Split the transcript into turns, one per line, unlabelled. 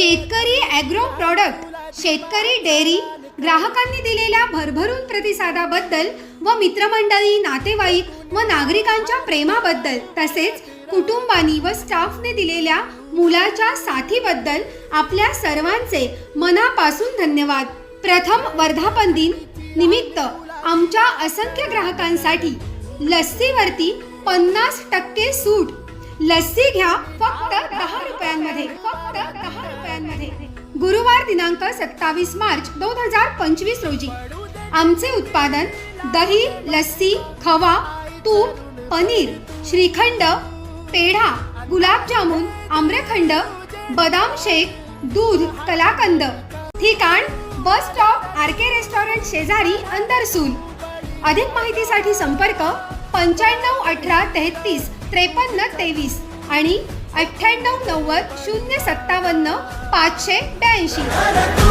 शेतकरी agro product, शेतकरी dairy ग्राहकांनी दिलेल्या भरभरून प्रतिसादाबद्दल व मित्रमंडळी, नातेवाईक व नागरिकांच्या प्रेमाबद्दल तसेच कुटुंबानी व स्टाफने दिलेल्या मुलाच्या साथीबद्दल आपल्या सर्वांचे मनापासून धन्यवाद। प्रथम वर्धापन दिन निमित्त आमच्या असंख्य ग्राहकांसाठी लस्सीवरती 50% सूट। लस्सी घ्या फक्त 10 रुपयांमध्ये, फक्त 10 रुपयांमध्ये। गुरुवार दिनांक 27 मार्च 2025 रोजी आमचे उत्पादन दही, लस्सी, खवा, तूप, पनीर, श्रीखंड, पेढा, गुलाबजामुन, आम्रखंड, बदाम शेक, दूध, कलाकंद। ठिकाण बस स्टॉप RK रेस्टॉरंट शेजारी अंदरसूल। अधिक माहितीसाठी संपर्क 95 18 33 53 23 आणि 98 90 057 582।